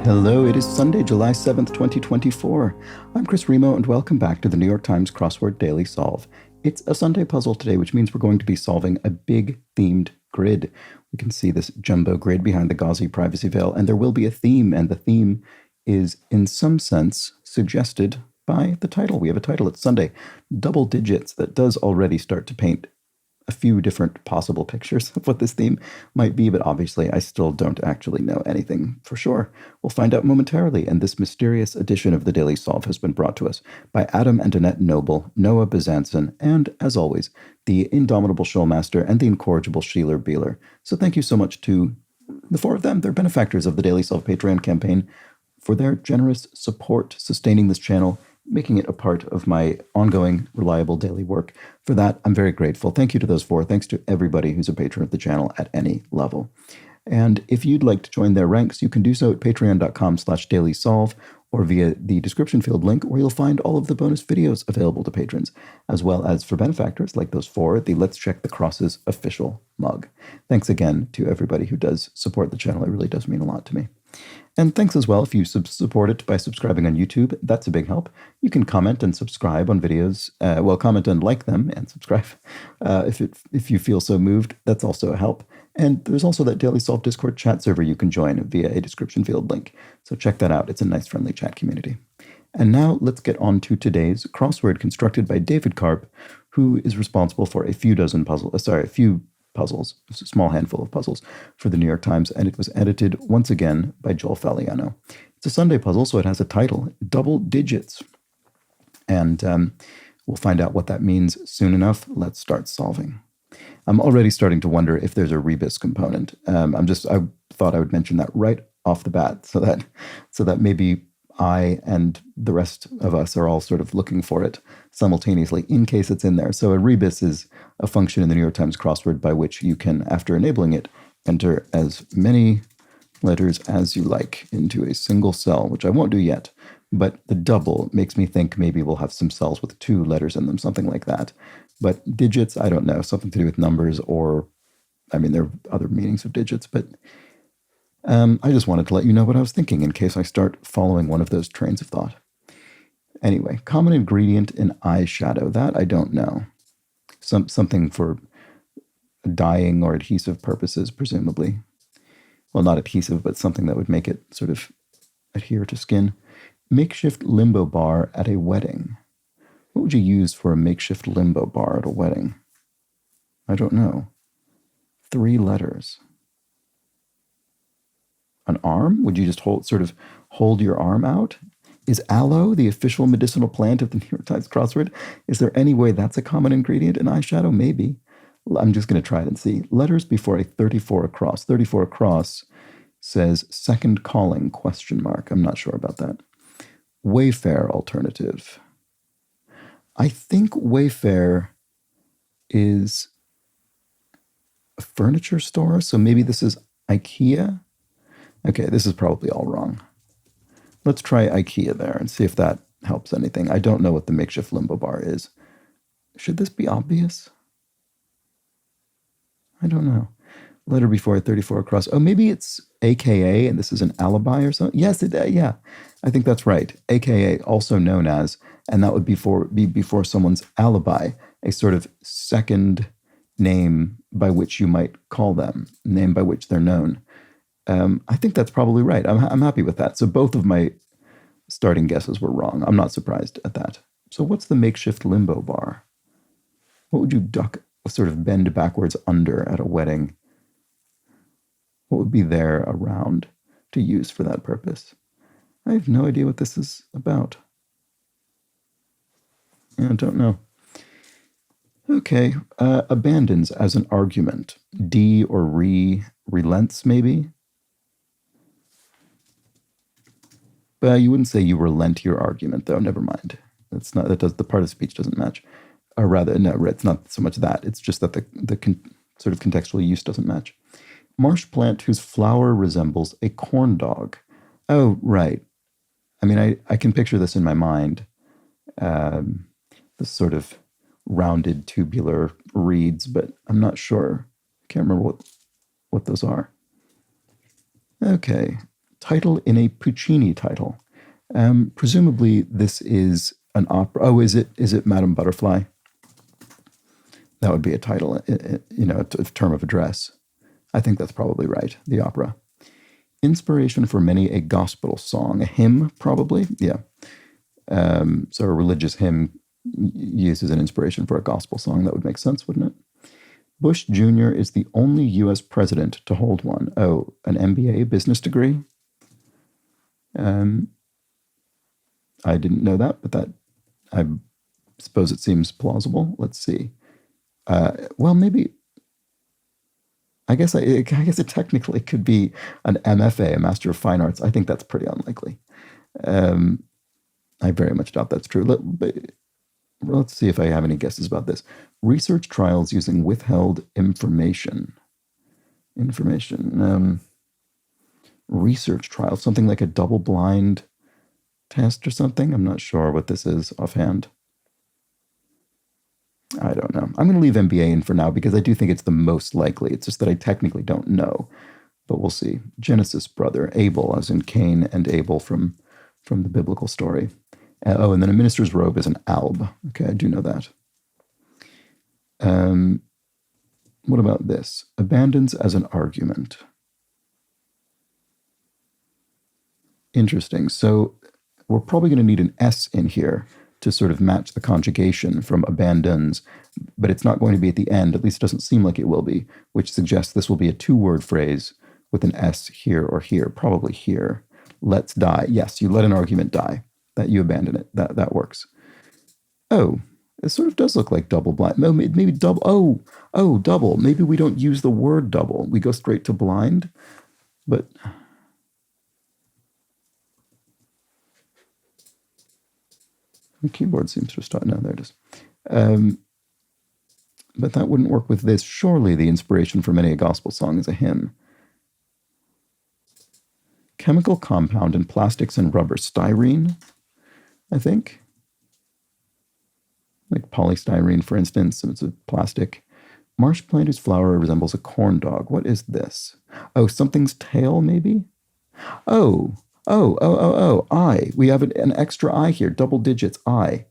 Hello, it is Sunday, July 7th, 2024. I'm Chris Remo, and welcome back to the New York Times Crossword Daily Solve. It's a Sunday puzzle today, which means we're going to be solving a big themed grid. We can see this jumbo grid behind the gauzy privacy veil, and there will be a theme, and the theme is, in some sense, suggested by the title. We have a title, it's Sunday, double digits, that does already start to paint a few different possible pictures of what this theme might be, but obviously I still don't actually know anything for sure. We'll find out momentarily, and this mysterious edition of the Daily Solve has been brought to us by Adam and Annette Noble, Noah Bezanson, and, as always, the indomitable Showmaster and the incorrigible Sheeler Beeler. So thank you so much to the four of them. They're benefactors of the Daily Solve Patreon campaign for their generous support sustaining this channel, making it a part of my ongoing, reliable daily work. For that, I'm very grateful. Thank you to those four. Thanks to everybody who's a patron of the channel at any level. And if you'd like to join their ranks, you can do so at patreon.com/dailysolve or via the description field link, where you'll find all of the bonus videos available to patrons, as well as for benefactors like those four, the Let's Check the Crosses official mug. Thanks again to everybody who does support the channel. It really does mean a lot to me. And thanks as well if you support it by subscribing on YouTube. That's a big help. You can comment and subscribe on videos. Comment and like them and subscribe if you feel so moved. That's also a help. And there's also that Daily Solve Discord chat server you can join via a description field link. So check that out. It's a nice, friendly chat community. And now let's get on to today's crossword, constructed by David Karp, who is responsible for a few puzzles, a small handful of puzzles for the New York Times, and it was edited once again by Joel Falliano. It's a Sunday puzzle, so it has a title, Double Digits. And we'll find out what that means soon enough. Let's start solving. I'm already starting to wonder if there's a rebus component. I thought I would mention that right off the bat, so that maybe I and the rest of us are all sort of looking for it simultaneously in case it's in there. So a rebus is a function in the New York Times crossword by which you can, after enabling it, enter as many letters as you like into a single cell, which I won't do yet. But the double makes me think maybe we'll have some cells with 2 letters in them, something like that. But digits, I don't know, something to do with numbers, or, there are other meanings of digits, but I just wanted to let you know what I was thinking in case I start following one of those trains of thought. Anyway, common ingredient in eyeshadow, that I don't know. Something for dyeing or adhesive purposes, presumably. Well, not adhesive, but something that would make it sort of adhere to skin. Makeshift limbo bar at a wedding. What would you use for a makeshift limbo bar at a wedding? I don't know. 3 letters. An arm? Would you just hold your arm out? Is aloe the official medicinal plant of the New York Times crossword? Is there any way that's a common ingredient in eyeshadow? Maybe. I'm just going to try it and see. Letters before a 34 across. 34 across says second calling, ? I'm not sure about that. Wayfair alternative. I think Wayfair is a furniture store, so maybe this is IKEA? Okay, this is probably all wrong. Let's try IKEA there and see if that helps anything. I don't know what the makeshift limbo bar is. Should this be obvious? I don't know. Letter before a 34 across. Oh, maybe it's AKA and this is an alibi or something? Yes, yeah. I think that's right. AKA, also known as, and that would be before someone's alibi, a sort of second name by which you might call them, name by which they're known. I think that's probably right. I'm happy with that. So both of my starting guesses were wrong. I'm not surprised at that. So what's the makeshift limbo bar? What would you sort of bend backwards under at a wedding? What would be there around to use for that purpose? I have no idea what this is about. Yeah, I don't know. Okay, abandons as an argument. D or relents maybe? But you wouldn't say you relent your argument, though. Never mind. The part of speech doesn't match. Or rather, no, it's not so much that. It's just that the sort of contextual use doesn't match. Marsh plant whose flower resembles a corn dog. Oh, right. I can picture this in my mind. This sort of rounded tubular reeds, but I'm not sure. I can't remember what those are. Okay. Title in a Puccini title. Presumably this is an opera. Oh, is it Madame Butterfly? That would be a title, a term of address. I think that's probably right, the opera. Inspiration for many a gospel song. A hymn, probably? Yeah. So a religious hymn used as an inspiration for a gospel song. That would make sense, wouldn't it? Bush Jr. is the only U.S. president to hold one. Oh, an MBA, business degree? I didn't know that, but I suppose it seems plausible. Let's see. Well, maybe. I guess it technically could be an MFA, a Master of Fine Arts. I think that's pretty unlikely. I very much doubt that's true. Let's see if I have any guesses about this. Research trials using withheld information. Research trials, something like a double-blind test or something. I'm not sure what this is offhand. I don't know. I'm going to leave MBA in for now because I do think it's the most likely. It's just that I technically don't know, but we'll see. Genesis brother, Abel, as in Cain and Abel from the biblical story. And then a minister's robe is an alb. Okay, I do know that. What about this? Abandons as an argument. Interesting. So we're probably going to need an S in here to sort of match the conjugation from abandons, but it's not going to be at the end, at least it doesn't seem like it will be, which suggests this will be a two-word phrase with an S here or here, probably here. Let's die. Yes, you let an argument die. That you abandon it. That works. Oh, it sort of does look like double blind. Maybe double. Oh, double. Maybe we don't use the word double. We go straight to blind, but... The keyboard seems to have started. No, there it is. But that wouldn't work with this. Surely the inspiration for many a gospel song is a hymn. Chemical compound in plastics and rubber. Styrene, I think. Like polystyrene, for instance. So it's a plastic. Marsh plant whose flower resembles a corn dog. What is this? Oh, something's tail, maybe? Oh, I. We have an extra I here, double digits, I.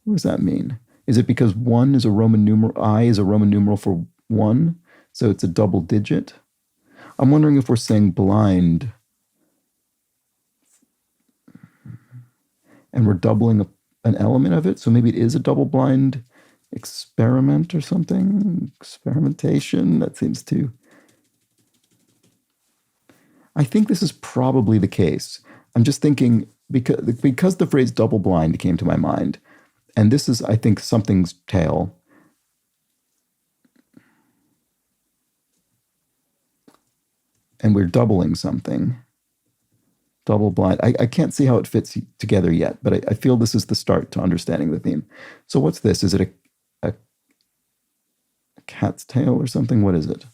What does that mean? Is it because one is a Roman numeral, I is a Roman numeral for one, so it's a double digit? I'm wondering if we're saying blind and we're doubling an element of it, so maybe it is a double blind experiment or something? Experimentation, that seems to... I think this is probably the case. I'm just thinking, because the phrase double blind came to my mind, and this is, I think, something's tail. And we're doubling something. Double blind. I can't see how it fits together yet, but I feel this is the start to understanding the theme. So what's this? Is it a cat's tail or something? What is it?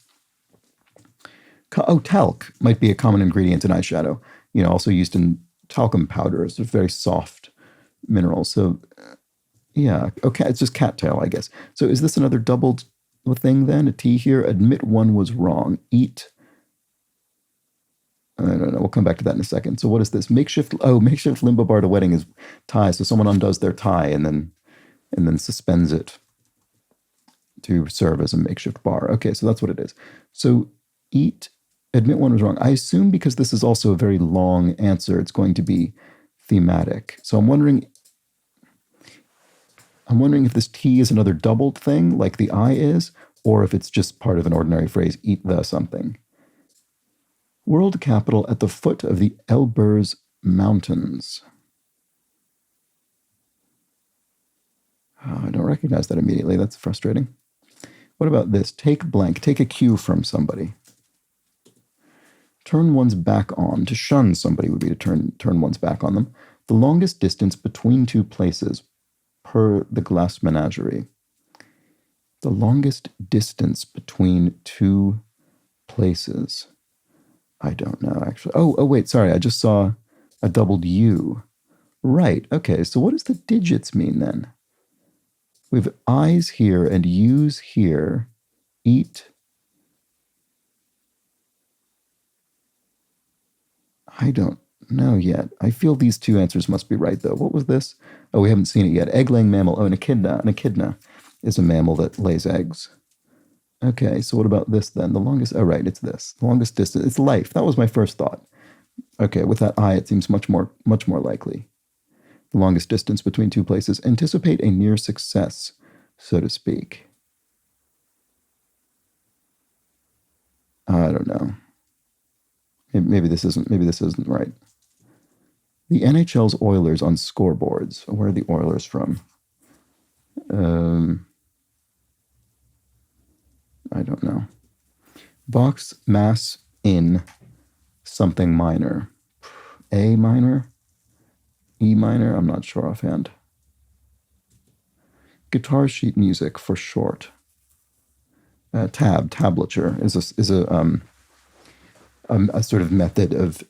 Oh, talc might be a common ingredient in eyeshadow. Also used in talcum powder. It's a very soft mineral. So, yeah. Okay, it's just cattail, I guess. So is this another doubled thing then? A T here? Admit one was wrong. Eat. I don't know. We'll come back to that in a second. So what is this? Makeshift limbo bar to wedding is tie. So someone undoes their tie and then suspends it to serve as a makeshift bar. Okay, so that's what it is. So eat. Admit one was wrong. I assume because this is also a very long answer, it's going to be thematic. So I'm wondering if this T is another doubled thing, like the I is, or if it's just part of an ordinary phrase, eat the something. World capital at the foot of the Elburz Mountains. Oh, I don't recognize that immediately. That's frustrating. What about this? Take blank. Take a cue from somebody. Turn one's back on. To shun somebody would be to turn one's back on them. The longest distance between two places, per the Glass Menagerie. The longest distance between two places. I don't know, actually. Oh, wait, sorry. I just saw a doubled U. Right, okay. So what does the digits mean then? We have I's here and U's here. Eat. I don't know yet. I feel these two answers must be right, though. What was this? Oh, we haven't seen it yet. Egg-laying mammal. Oh, an echidna. An echidna is a mammal that lays eggs. Okay, so what about this then? The longest, oh, right, it's this. The longest distance, it's life. That was my first thought. Okay, with that I, it seems much more likely. The longest distance between two places. Anticipate a near success, so to speak. I don't know. Maybe this isn't right. The NHL's Oilers on scoreboards. Where are the Oilers from? I don't know. Box mass in something minor. A minor? E minor? I'm not sure offhand. Guitar sheet music for short. Tablature is a sort of method of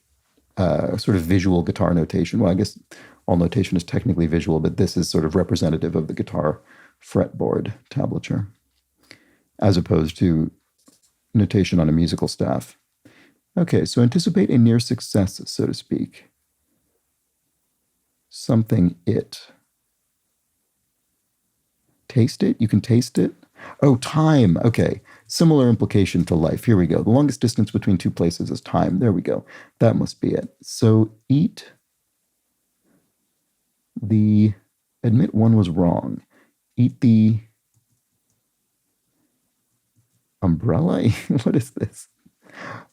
sort of visual guitar notation. Well, I guess all notation is technically visual, but this is sort of representative of the guitar fretboard tablature, as opposed to notation on a musical staff. Okay, so anticipate a near success, so to speak. Something it. Taste it? You can taste it? Oh, time. Okay. Similar implication to life. Here we go. The longest distance between two places is time. There we go. That must be it. So eat the, admit one was wrong. Eat the umbrella? What is this?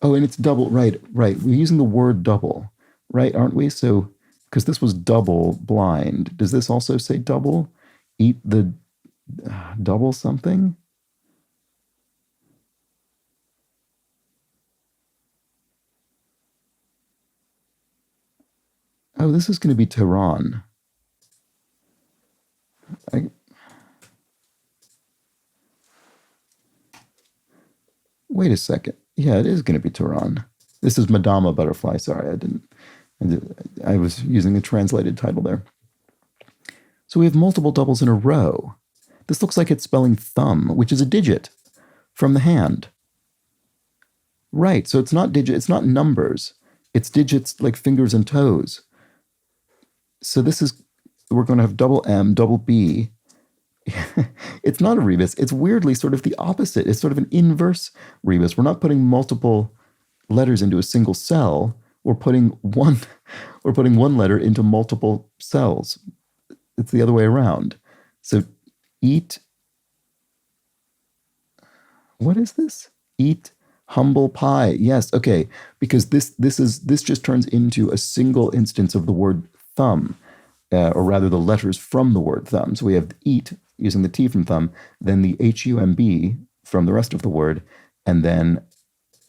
Oh, and it's double. Right. We're using the word double, right? Aren't we? So, because this was double blind. Does this also say double? Eat the double something? Oh, this is going to be Tehran. Wait a second. Yeah, it is going to be Tehran. This is Madama Butterfly. Sorry, I was using a translated title there. So we have multiple doubles in a row. This looks like it's spelling thumb, which is a digit from the hand. Right, so it's not digit, it's not numbers. It's digits like fingers and toes. So this is, we're going to have double M, double B. It's not a rebus. It's weirdly sort of the opposite. It's sort of an inverse rebus. We're not putting multiple letters into a single cell. We're putting one letter into multiple cells. It's the other way around. So eat. What is this? Eat humble pie. Yes, okay. Because this just turns into a single instance of the word thumb, or rather the letters from the word thumb. So we have eat using the T from thumb, then the HUMB from the rest of the word, and then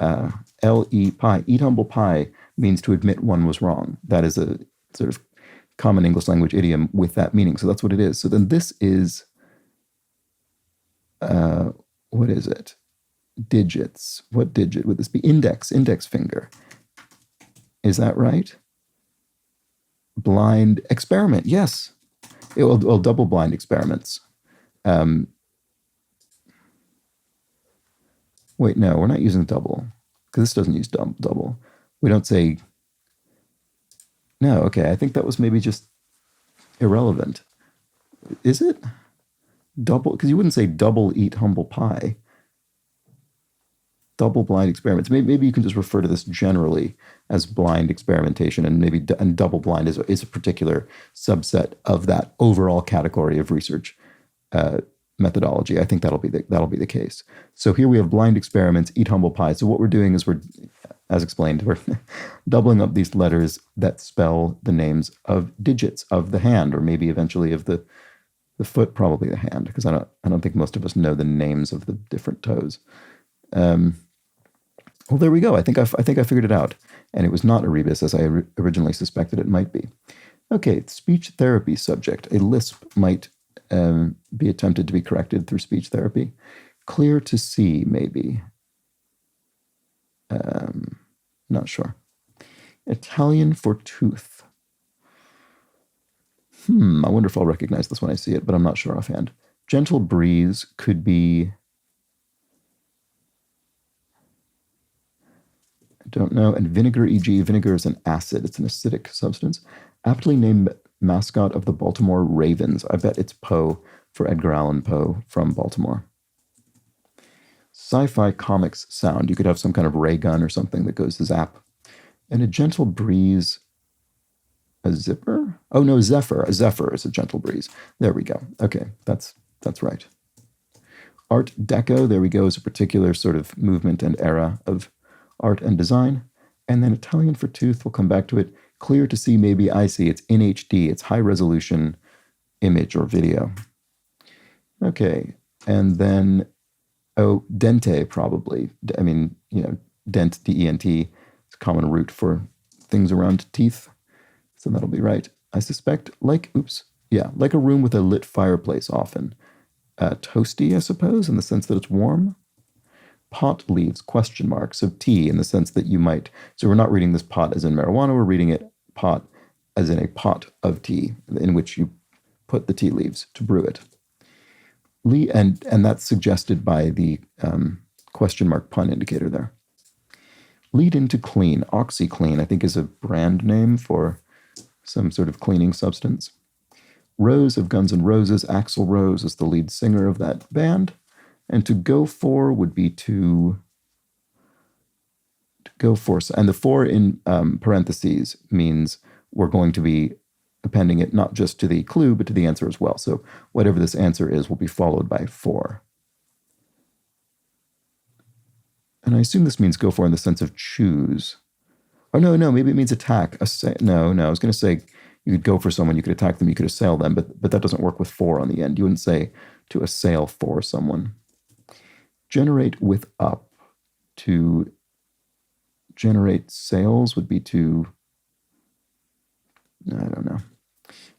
LE pie. Eat humble pie means to admit one was wrong. That is a sort of common English language idiom with that meaning. So that's what it is. So then this is, what is it? Digits. What digit would this be? Index finger. Is that right? Blind experiment. Yes. Well, double blind experiments. Wait, no, we're not using double because this doesn't use double. We don't say, no, okay, I think that was maybe just irrelevant. Is it? Double, because you wouldn't say double eat humble pie. Double blind experiments. Maybe you can just refer to this generally as blind experimentation, and double blind is a particular subset of that overall category of research methodology. I think that'll be the case. So here we have blind experiments, eat humble pie. So what we're doing is as explained, we're doubling up these letters that spell the names of digits of the hand, or maybe eventually of the foot, probably the hand, because I don't think most of us know the names of the different toes. Well, there we go. I think I figured it out, and it was not a rebus as I originally suspected it might be. Okay, speech therapy subject. A lisp might be attempted to be corrected through speech therapy. Clear to see, maybe. Not sure. Italian for tooth. I wonder if I'll recognize this when I see it, but I'm not sure offhand. Gentle breeze could be Don't know. And vinegar, e.g., vinegar is an acid. It's an acidic substance. Aptly named mascot of the Baltimore Ravens. I bet it's Poe for Edgar Allan Poe from Baltimore. Sci-fi comics sound. You could have some kind of ray gun or something that goes zap. And a gentle breeze. A zipper? Oh no, zephyr. A zephyr is a gentle breeze. There we go. Okay, that's right. Art Deco, there we go, is a particular sort of movement and era of art and design. And then Italian for tooth, we'll come back to it. Clear to see, maybe I see. It's in HD. It's high resolution image or video. Okay, and then, oh, dente probably. I mean, dent, D-E-N-T, it's a common root for things around teeth. So that'll be right. I suspect, like a room with a lit fireplace often. Toasty, I suppose, in the sense that it's warm. Pot leaves, ? So tea in the sense that you might, so we're not reading this pot as in marijuana, we're reading it pot as in a pot of tea in which you put the tea leaves to brew it. And that's suggested by the ? Pun indicator there. Lead into clean. OxyClean, I think, is a brand name for some sort of cleaning substance. Rose of Guns N' Roses, Axl Rose is the lead singer of that band. And to go for would be to go for, and the for in parentheses means we're going to be appending it not just to the clue, but to the answer as well. So whatever this answer is will be followed by for. And I assume this means go for in the sense of choose. Oh, no, maybe it means attack. No, I was going to say you could go for someone, you could attack them, you could assail them, but that doesn't work with for on the end. You wouldn't say to assail for someone. Generate with up. To generate sales would be to, I don't know.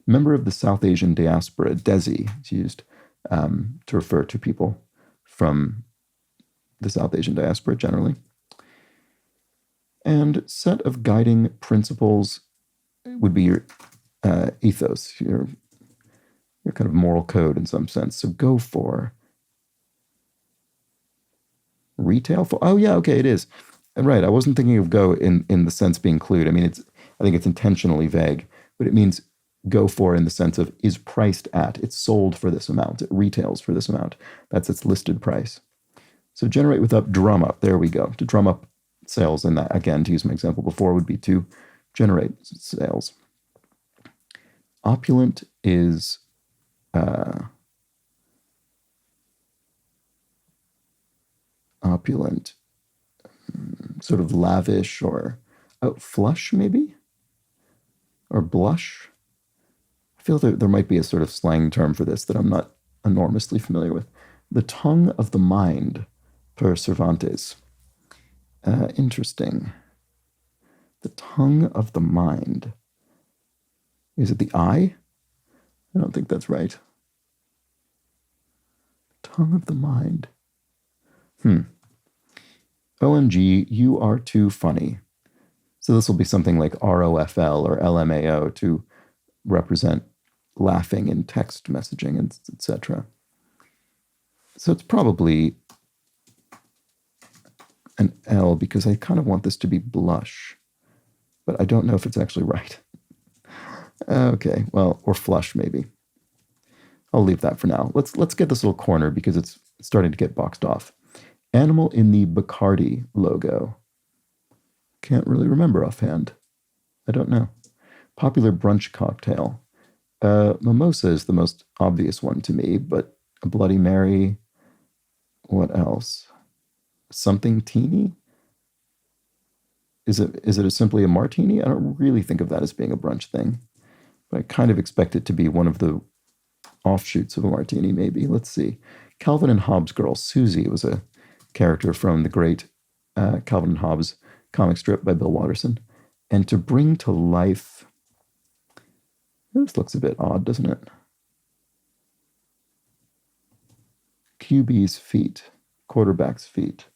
Member of the South Asian diaspora, Desi, is used to refer to people from the South Asian diaspora generally. And set of guiding principles would be your ethos, your kind of moral code in some sense. So go for retail for, oh yeah, okay, it is. Right, I wasn't thinking of go in the sense being clued. I mean, I think it's intentionally vague, but it means go for in the sense of is priced at. It's sold for this amount. It retails for this amount. That's its listed price. So generate with up, drum up. There we go. To drum up sales, and that, again, to use my example before, would be to generate sales. Opulent is opulent, sort of lavish or flush maybe, or blush. I feel there might be a sort of slang term for this that I'm not enormously familiar with. The tongue of the mind, per Cervantes. Interesting. The tongue of the mind. Is it the eye? I don't think that's right. Tongue of the mind. OMG, you are too funny. So this will be something like ROFL or LMAO to represent laughing in text messaging, etc. So it's probably an L because I kind of want this to be blush, but I don't know if it's actually right. Okay, well, or flush maybe. I'll leave that for now. Let's get this little corner because it's starting to get boxed off. Animal in the Bacardi logo. Can't really remember offhand. I don't know. Popular brunch cocktail. Mimosa is the most obvious one to me, but a Bloody Mary. What else? Something teeny? Is it simply a martini? I don't really think of that as being a brunch thing, but I kind of expect it to be one of the offshoots of a martini, maybe. Let's see. Calvin and Hobbes girl, Susie, was a character from the great Calvin and Hobbes comic strip by Bill Watterson. And to bring to life, this looks a bit odd, doesn't it? QB's feet, quarterback's feet.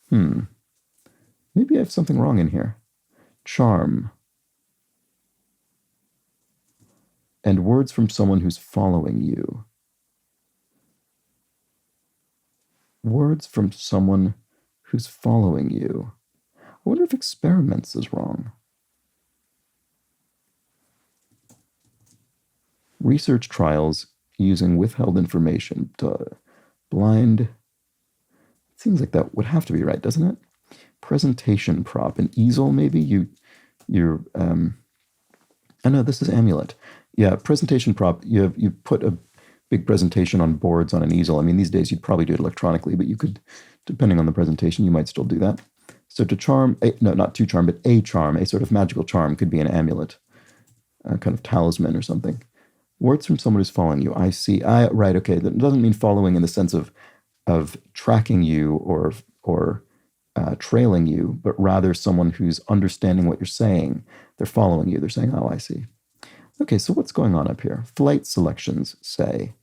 Maybe I have something wrong in here. Charm. And words from someone who's following you. Words from someone who's following you. wonder if experiments is wrong. Research trials using withheld information to blind. It seems like that would have to be right, doesn't it? Presentation prop, an easel maybe? You're I know this is amulet. Yeah, presentation prop. You put a big presentation on boards on an easel. I mean, these days you'd probably do it electronically, but you could, depending on the presentation, you might still do that. So to charm, no, not to charm, but a charm, a sort of magical charm could be an amulet, a kind of talisman or something. Words from someone who's following you. I see. Right. Okay. That doesn't mean following in the sense of tracking you or trailing you, but rather someone who's understanding what you're saying. They're following you. They're saying, "Oh, I see." Okay. So what's going on up here? Flight selections say.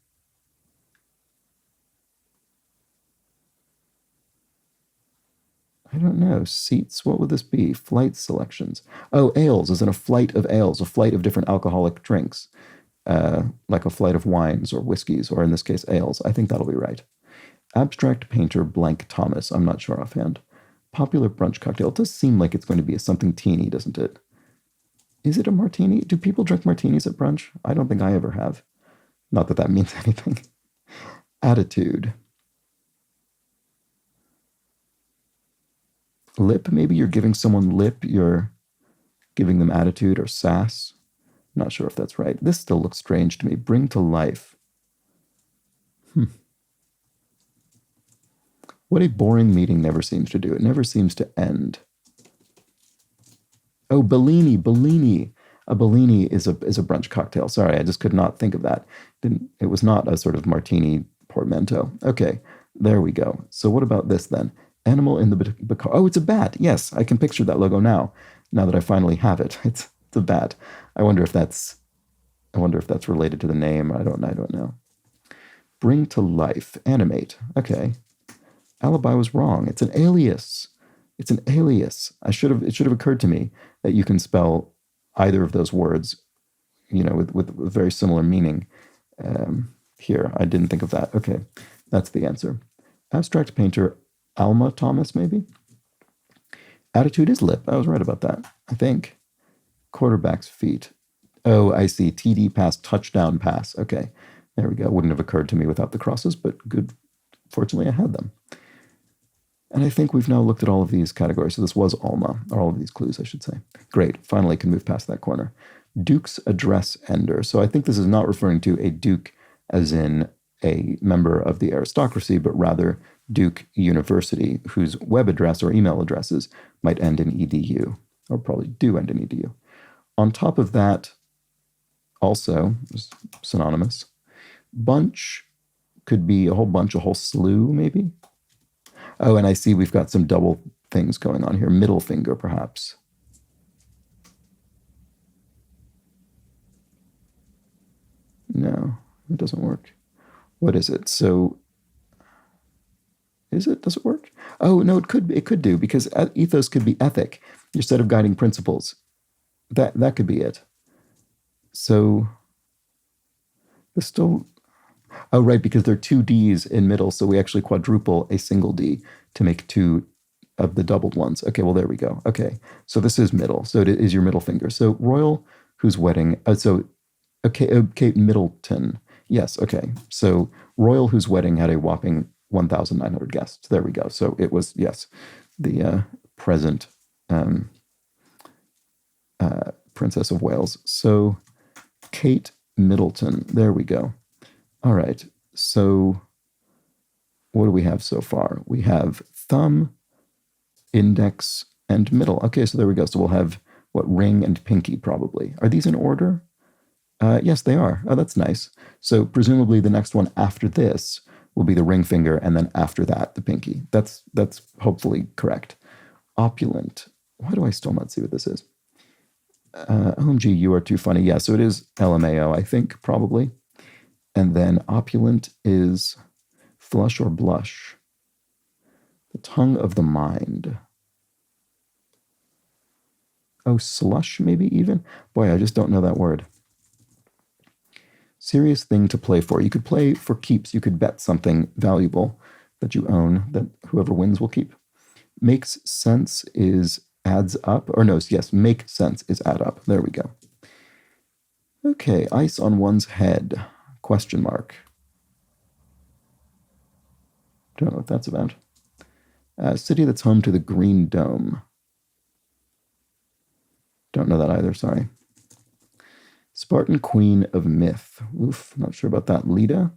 I don't know. Seats. What would this be? Flight selections. Oh, ales, as in a flight of ales, a flight of different alcoholic drinks. Like a flight of wines or whiskeys, or in this case, ales. I think that'll be right. Abstract painter blank Thomas. I'm not sure offhand. Popular brunch cocktail. It does seem like it's going to be something teeny, doesn't it? Is it a martini? Do people drink martinis at brunch? I don't think I ever have. Not that that means anything. Attitude. Lip, maybe you're giving someone lip, you're giving them attitude or sass. Not sure if that's right. This still looks strange to me. Bring to life. What a boring meeting never seems to do. It never seems to end. Oh, Bellini. A Bellini is a brunch cocktail. Sorry, I just could not think of that. It was not a sort of martini portmanteau. Okay, there we go. So what about this then? Animal in the oh, it's a bat. Yes, I can picture that logo now that I finally have it. It's a bat. I wonder if that's related to the name. I don't know. Bring to life. Animate. Okay. Alibi was wrong. It's an alias. It should have occurred to me that you can spell either of those words, with very similar meaning. Here, I didn't think of that. Okay, that's the answer. Abstract painter Alma Thomas, maybe? Attitude is lip. I was right about that, I think. Quarterback's feet. Oh, I see. TD pass, touchdown pass. Okay, there we go. Wouldn't have occurred to me without the crosses, but good. Fortunately, I had them. And I think we've now looked at all of these categories. So this was Alma, or all of these clues, I should say. Great. Finally can move past that corner. Duke's address ender. So I think this is not referring to a duke as in a member of the aristocracy, but rather Duke University, whose web address or email addresses might end in edu, or probably do end in edu. On top of that, also, synonymous, bunch could be a whole bunch, a whole slew, maybe. Oh, and I see we've got some double things going on here. Middle finger, perhaps. No, it doesn't work. What is it? So, is it? Does it work? Oh, no, it could do, because ethos could be ethic, your set of guiding principles. That could be it. So, there's still... Oh, right, because there are two Ds in middle, so we actually quadruple a single D to make two of the doubled ones. Okay, well, there we go. Okay, so this is middle. So it is your middle finger. So royal, whose wedding... Kate Middleton. Yes, okay. So royal, whose wedding had a whopping 1,900 guests. There we go. So it was, yes, the present Princess of Wales. So Kate Middleton. There we go. All right, so what do we have so far? We have thumb, index, and middle. Okay, so there we go. So we'll have, ring and pinky probably. Are these in order? Yes, they are. Oh, that's nice. So presumably the next one after this will be the ring finger, and then after that, the pinky. That's hopefully correct. Opulent. Why do I still not see what this is? OMG, you are too funny. Yeah, so it is LMAO, I think, probably. And then opulent is flush or blush. The tongue of the mind. Oh, slush, maybe even? Boy, I just don't know that word. Serious thing to play for. You could play for keeps. You could bet something valuable that you own that whoever wins will keep. Makes sense is Adds up, or no, yes, make sense is add up. There we go. Okay, ice on one's head, question mark. Don't know what that's about. City that's home to the Green Dome. Don't know that either, sorry. Spartan Queen of Myth. Oof, not sure about that. Lita?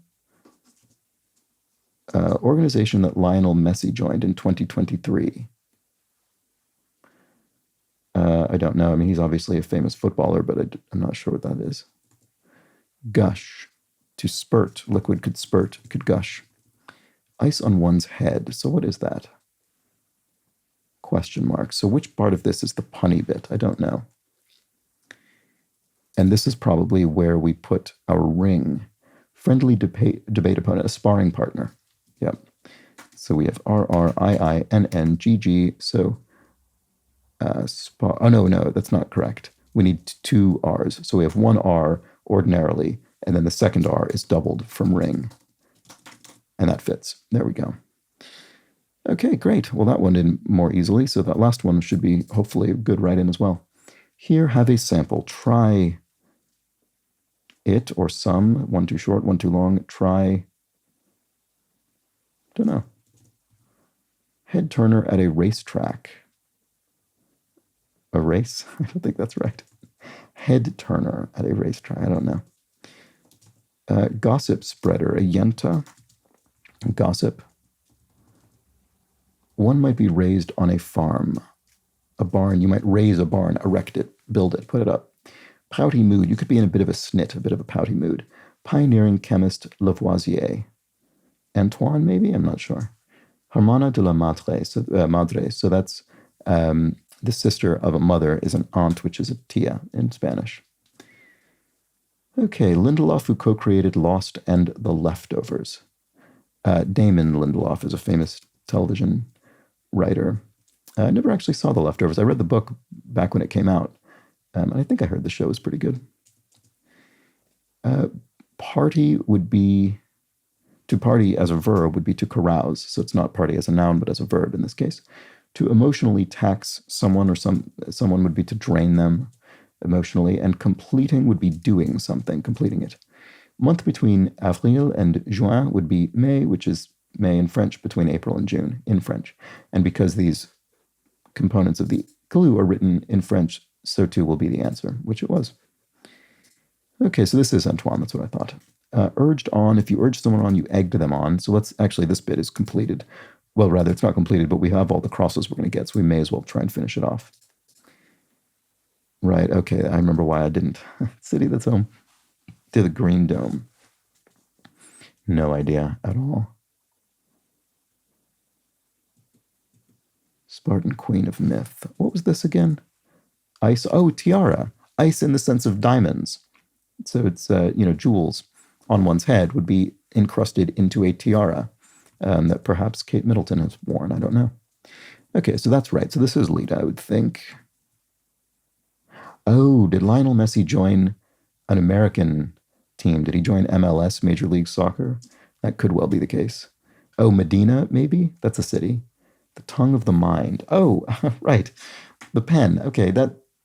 Organization that Lionel Messi joined in 2023. I don't know. I mean, he's obviously a famous footballer, but I'm not sure what that is. Gush. To spurt. Liquid could spurt, could gush. Ice on one's head. So what is that? Question mark. So which part of this is the punny bit? I don't know. And this is probably where we put our ring. Friendly debate opponent, a sparring partner. Yep. So we have RRIINNGG. So oh, no, that's not correct. We need two R's. So we have one R ordinarily, and then the second R is doubled from ring. And that fits. There we go. Okay, great. Well, that one in more easily, so that last one should be hopefully a good write-in as well. Here, have a sample. Try it or some. One too short, one too long. Try, don't know. Head turner at a racetrack. A race? I don't think that's right. Head turner at a racetrack. I don't know. Gossip spreader. A yenta. Gossip. One might be raised on a farm. A barn. You might raise a barn, erect it, build it, put it up. Pouty mood. You could be in a bit of a snit, a bit of a pouty mood. Pioneering chemist Lavoisier. Antoine, maybe? I'm not sure. Hermana de la madre. So that's the sister of a mother is an aunt, which is a tia in Spanish. Okay, Lindelof, who co-created Lost and The Leftovers. Damon Lindelof is a famous television writer. I never actually saw The Leftovers. I read the book back when it came out. I think I heard the show was pretty good. Party would be, to party as a verb would be to carouse. So it's not party as a noun, but as a verb in this case. To emotionally tax someone or someone would be to drain them emotionally. And completing would be doing something, completing it. Month between avril and juin would be May, which is May in French, between April and June in French. And because these components of the clue are written in French, so too will be the answer, which it was. Okay, so this is Antoine, that's what I thought. Urged on, if you urge someone on, you egged them on. So this bit is completed. Well, rather, it's not completed, but we have all the crosses we're going to get, so we may as well try and finish it off. Right, okay, I remember why I didn't. City that's home to the Green Dome. No idea at all. Spartan Queen of Myth. What was this again? Ice. Oh, tiara. Ice in the sense of diamonds. So it's, jewels on one's head would be encrusted into a tiara that perhaps Kate Middleton has worn. I don't know. Okay, so that's right. So this is Lita, I would think. Oh, did Lionel Messi join an American team? Did he join MLS, Major League Soccer? That could well be the case. Oh, Medina, maybe? That's a city. The tongue of the mind. Oh, right. The pen. Okay,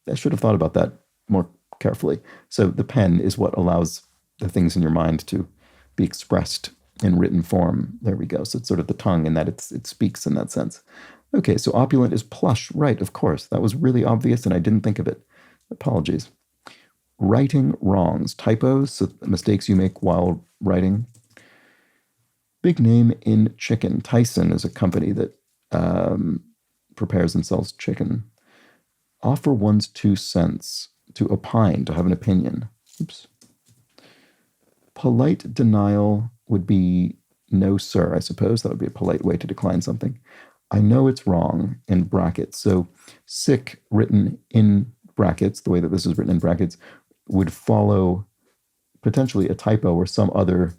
I should have thought about that more carefully. So the pen is what allows the things in your mind to be expressed in written form. There we go. So it's sort of the tongue in that it speaks in that sense. Okay, so opulent is plush. Right, of course. That was really obvious and I didn't think of it. Apologies. Writing wrongs. Typos, so mistakes you make while writing. Big name in chicken. Tyson is a company that prepares and sells chicken. Offer one's 2 cents. To opine, to have an opinion. Oops. Polite denial would be no, sir, I suppose. That would be a polite way to decline something. I know it's wrong in brackets. So sick written in brackets, the way that this is written in brackets, would follow potentially a typo or some other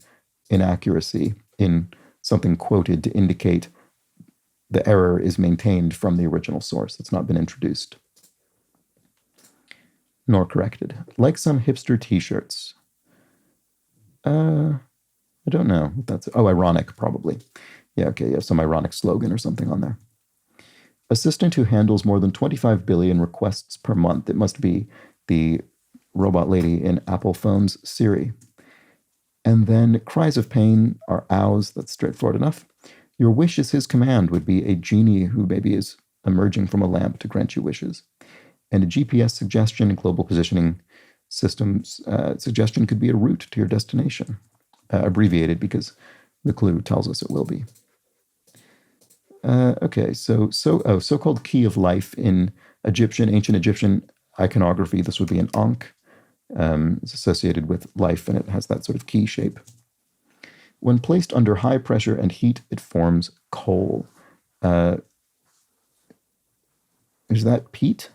inaccuracy in something quoted to indicate the error is maintained from the original source. It's not been introduced nor corrected. Like some hipster t-shirts. I don't know what that's. Oh, ironic, probably. Yeah, okay, yeah, some ironic slogan or something on there. Assistant who handles more than 25 billion requests per month. It must be the robot lady in Apple phone's Siri. And then cries of pain are ows. That's straightforward enough. Your wish is his command would be a genie who maybe is emerging from a lamp to grant you wishes. And a GPS suggestion, global positioning systems suggestion could be a route to your destination. Abbreviated because the clue tells us it will be. Okay, so-called key of life in ancient Egyptian iconography. This would be an ankh. It's associated with life, and it has that sort of key shape. When placed under high pressure and heat, it forms coal. Is that peat?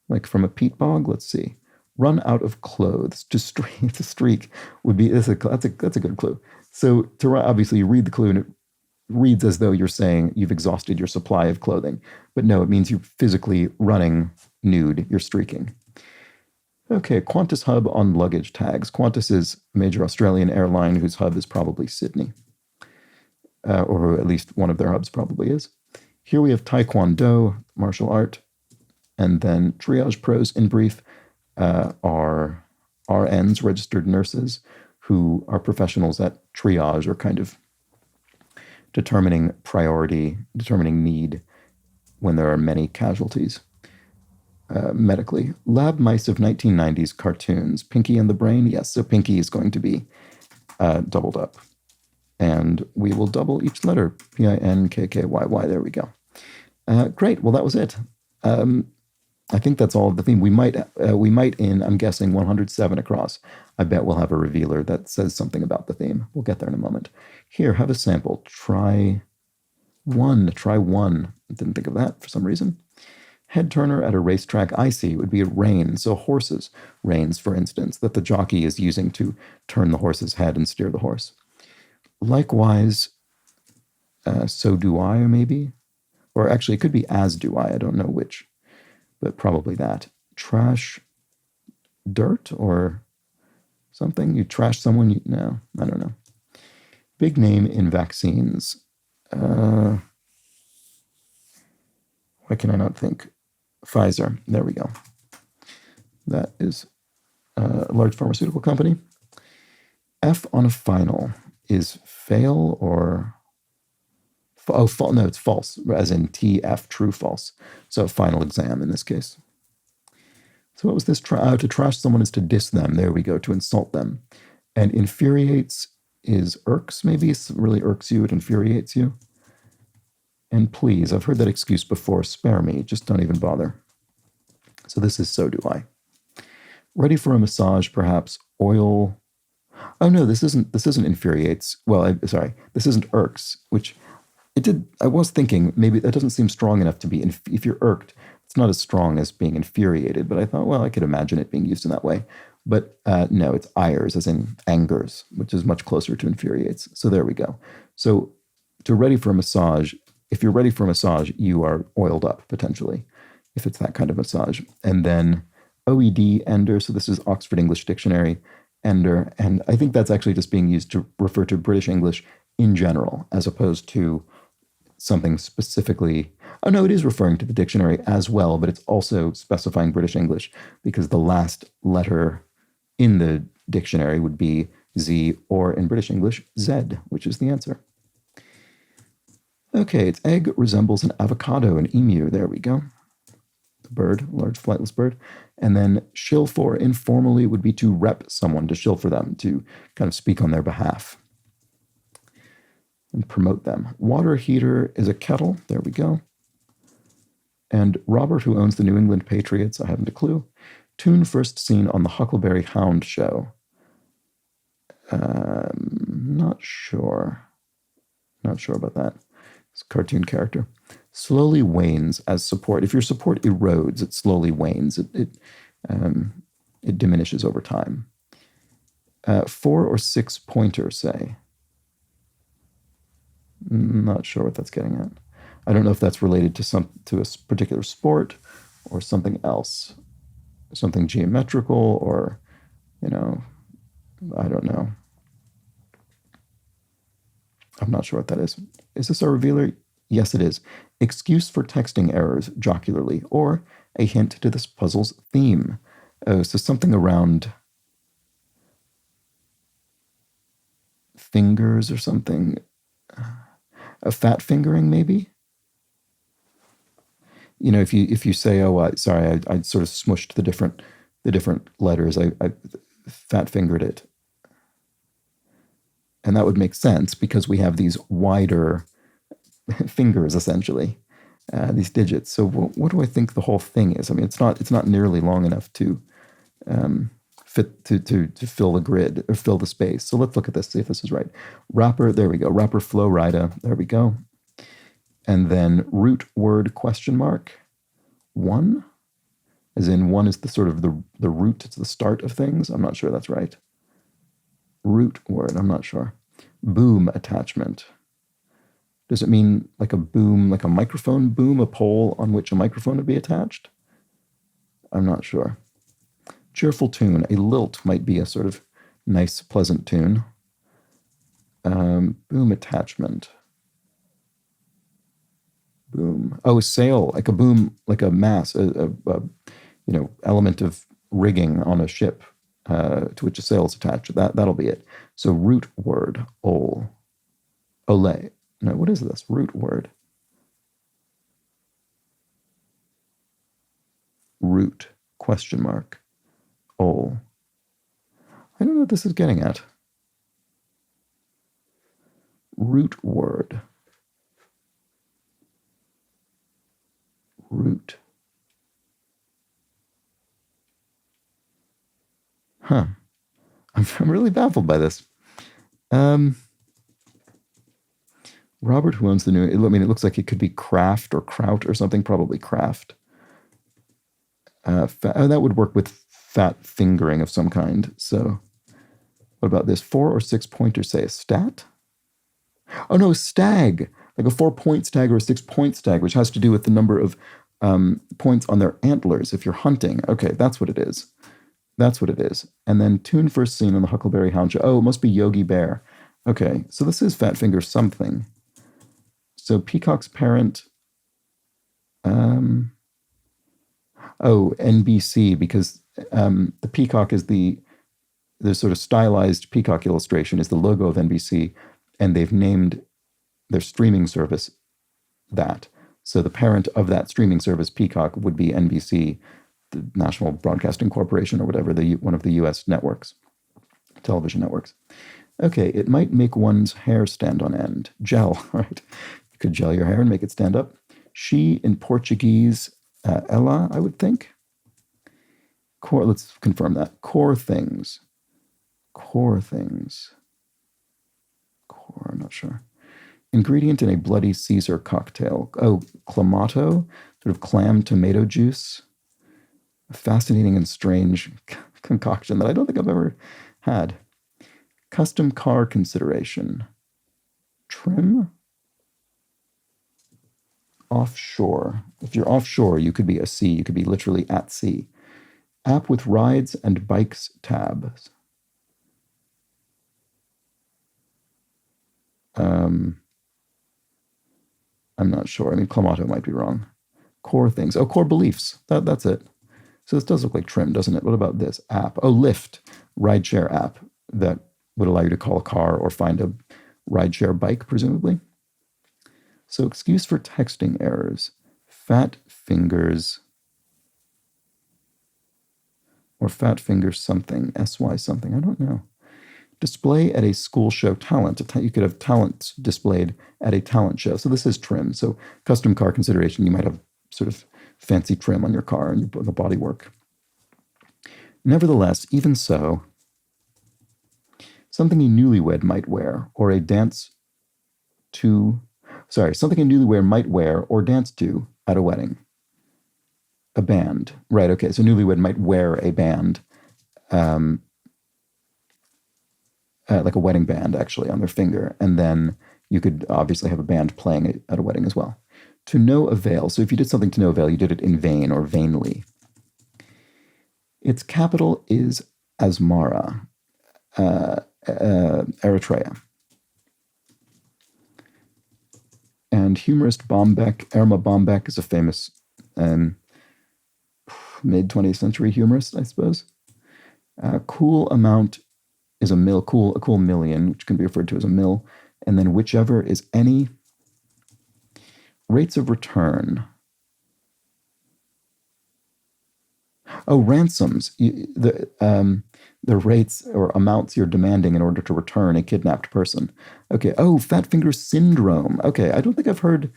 Like from a peat bog? Let's see. Run out of clothes. To streak would be. That's a good clue. So obviously you read the clue and it reads as though you're saying you've exhausted your supply of clothing, but no, it means you're physically running nude. You're streaking. Okay, Qantas hub on luggage tags. Qantas is a major Australian airline whose hub is probably Sydney, or at least one of their hubs probably is. Here we have Taekwondo, martial art, and then triage pros in brief are RNs, registered nurses, who are professionals at triage or kind of determining priority, determining need when there are many casualties. Medically. Lab mice of 1990s cartoons. Pinky and the Brain? Yes, so Pinky is going to be doubled up. And we will double each letter. P-I-N-K-K-Y-Y. There we go. Great. Well, that was it. I think that's all of the theme. We might in, I'm guessing, 107 across, I bet we'll have a revealer that says something about the theme. We'll get there in a moment. Here, have a sample. Try one. Didn't think of that for some reason. Head turner at a racetrack, I see, would be a rein. So horses, reins, for instance, that the jockey is using to turn the horse's head and steer the horse. Likewise, so do I, maybe? Or actually, it could be as do I don't know which, but probably that. Trash dirt or something? You trash someone? No, I don't know. Big name in vaccines. Why can I not think? Pfizer. There we go. That is a large pharmaceutical company. F on a final is fail or... no, it's false, as in TF, true, false. So final exam in this case. So what was this? To trash someone is to diss them. There we go, to insult them. And infuriates is irks, maybe. It really irks you, it infuriates you. And please, I've heard that excuse before. Spare me, just don't even bother. So this is so do I. Ready for a massage, perhaps. Oil. Oh no, this isn't infuriates. Well, sorry, this isn't irks, which it did. I was thinking maybe that doesn't seem strong enough to be. If you're irked, it's not as strong as being infuriated. But I thought, well, I could imagine it being used in that way. But no, it's ires, as in angers, which is much closer to infuriates. So there we go. So to ready for a massage. If you're ready for a massage, you are oiled up, potentially, if it's that kind of massage. And then OED, ender, so this is Oxford English Dictionary, ender, and I think that's actually just being used to refer to British English in general, as opposed to something specifically. Oh no, it is referring to the dictionary as well, but it's also specifying British English, because the last letter in the dictionary would be Z, or in British English, Z, which is the answer. Okay, its egg resembles an avocado, an emu. There we go. The bird, large flightless bird. And then shill for, informally, would be to rep someone, to shill for them, to kind of speak on their behalf and promote them. Water heater is a kettle. There we go. And Robert, who owns the New England Patriots, I haven't a clue. Tune first seen on the Huckleberry Hound show. Not sure. Not sure about that. It's a cartoon character. Slowly wanes as support. If your support erodes, it slowly wanes. It diminishes over time. 4 or 6 pointer, say. Not sure what that's getting at. I don't know if that's related to a particular sport or something else. Something geometrical or, I don't know. I'm not sure what that is. Is this our revealer? Yes, it is. Excuse for texting errors jocularly, or a hint to this puzzle's theme. Oh, so something around fingers or something. A fat fingering, maybe? If you say, "Oh, sorry, I sort of smushed the different letters. I fat fingered it," and that would make sense because we have these wider fingers essentially, these digits. So what do I think the whole thing is? I mean, it's not nearly long enough to fit to fill the grid or fill the space. So let's look at this, see if this is right. Wrapper, there we go. Wrapper flow rida, there we go. And then root word question mark. One, as in one is the sort of the root, it's the start of things. I'm not sure that's right. Root word, I'm not sure. Boom attachment. Does it mean like a boom, like a microphone boom, a pole on which a microphone would be attached? I'm not sure. Cheerful tune. A lilt might be a sort of nice, pleasant tune. Boom attachment. Boom. Oh, sail, like a boom, like a mast, a element of rigging on a ship to which a sail is attached. That'll be it. So root word, ole. Ole. No, what is this? Root word. Root, question mark, ole. I don't know what this is getting at. Root word. Root. Huh. I'm really baffled by this. Robert, who owns the new, I mean, it looks like it could be craft or kraut or something, probably craft. That would work with fat fingering of some kind. So what about this? 4 or 6 pointers say a stat? Oh no, stag, like a 4-point stag or a 6-point stag, which has to do with the number of points on their antlers if you're hunting. Okay, that's what it is. That's what it is. And then tune first seen on the Huckleberry Hound show. Oh, it must be Yogi Bear. Okay, so this is fat finger something. So Peacock's parent, NBC, because the peacock is the sort of stylized peacock illustration is the logo of NBC, and they've named their streaming service that. So the parent of that streaming service, Peacock, would be NBC, the National Broadcasting Corporation, or whatever, one of the U.S. networks, television networks. Okay, it might make one's hair stand on end. Gel, right? You could gel your hair and make it stand up. She, in Portuguese, ela, I would think. Core, let's confirm that. Core things. Core things. Core, I'm not sure. Ingredient in a Bloody Caesar cocktail. Oh, clamato, sort of clam tomato juice. A fascinating and strange concoction that I don't think I've ever had. Custom car consideration. Trim. Offshore. If you're offshore, you could be a sea. You could be literally at sea. App with rides and bikes tabs. I'm not sure. I mean, clamato might be wrong. Core things. Oh, core beliefs. That's it. So this does look like trim, doesn't it? What about this app? Oh, Lyft, rideshare app that would allow you to call a car or find a rideshare bike, presumably. So excuse for texting errors. Fat fingers or fat fingers something, SY something, I don't know. Display at a school show talent. You could have talents displayed at a talent show. So this is trim. So custom car consideration, you might have sort of fancy trim on your car and the bodywork. Nevertheless, even so, something a newlywed might wear or a dance to, something a newlywed might wear or dance to at a wedding. A band. Right, okay, so newlywed might wear a band, like a wedding band, actually, on their finger. And then you could obviously have a band playing at a wedding as well. To no avail. So if you did something to no avail, you did it in vain or vainly. Its capital is Asmara, Eritrea. And humorist Irma Bombeck is a famous mid-20th century humorist, I suppose. Cool amount is a cool million, which can be referred to as a mil. And then whichever is any. Rates of return. Oh, ransoms. The rates or amounts you're demanding in order to return a kidnapped person. Okay. Oh, fat finger syndrome. Okay. I don't think I've heard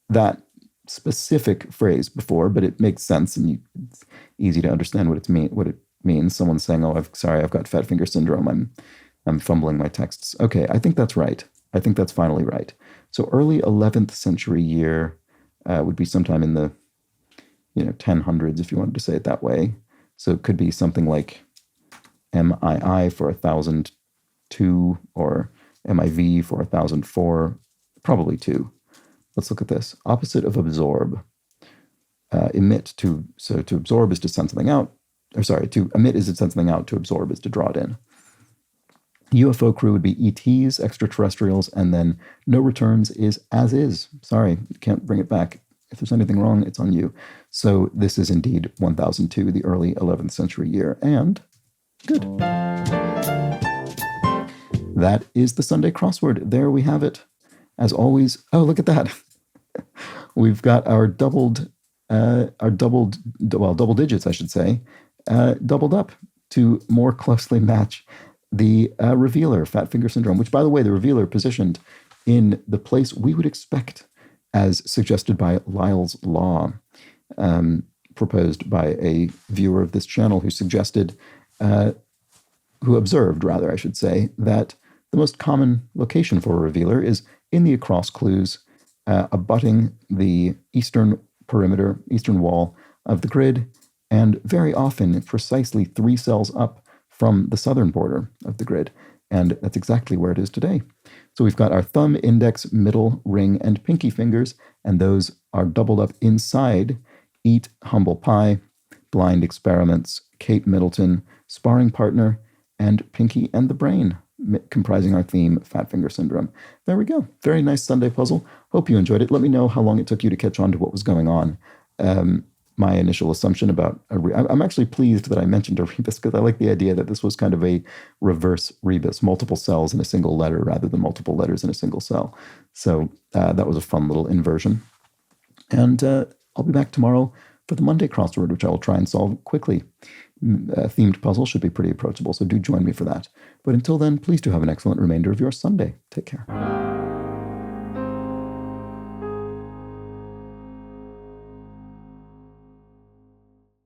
that specific phrase before, but it makes sense and it's easy to understand what it means. Someone saying, "Oh, I've got fat finger syndrome. I'm fumbling my texts." Okay, I think that's right. I think that's finally right. So early 11th century year would be sometime in the 1000s, if you wanted to say it that way. So it could be something like MII for 1002 or MIV for 1004, probably 2. Let's look at this. Opposite of absorb. Emit to absorb is to send something out. Or sorry, to emit is to send something out. To absorb is to draw it in. UFO crew would be ETs, extraterrestrials, and then no returns is as is. Sorry, can't bring it back. If there's anything wrong, it's on you. So this is indeed 1002, the early 11th century year, and good. That is the Sunday crossword. There we have it. As always, oh, look at that. We've got our double digits, I should say, doubled up to more closely match the revealer, fat finger syndrome, which, by the way, the revealer positioned in the place we would expect as suggested by Lyell's Law, proposed by a viewer of this channel who observed, I should say, that the most common location for a revealer is in the across clues abutting the eastern wall of the grid, and very often precisely 3 cells up from the southern border of the grid. And that's exactly where it is today. So we've got our thumb, index, middle, ring, and pinky fingers, and those are doubled up inside Eat, Humble Pie, Blind Experiments, Kate Middleton, Sparring Partner, and Pinky and the Brain, comprising our theme, Fat Finger Syndrome. There we go. Very nice Sunday puzzle. Hope you enjoyed it. Let me know how long it took you to catch on to what was going on. My initial assumption about I'm actually pleased that I mentioned a rebus, because I like the idea that this was kind of a reverse rebus, multiple cells in a single letter rather than multiple letters in a single cell. So that was a fun little inversion. And I'll be back tomorrow for the Monday crossword, which I will try and solve quickly. Themed puzzle should be pretty approachable, so do join me for that. But until then, please do have an excellent remainder of your Sunday. Take care.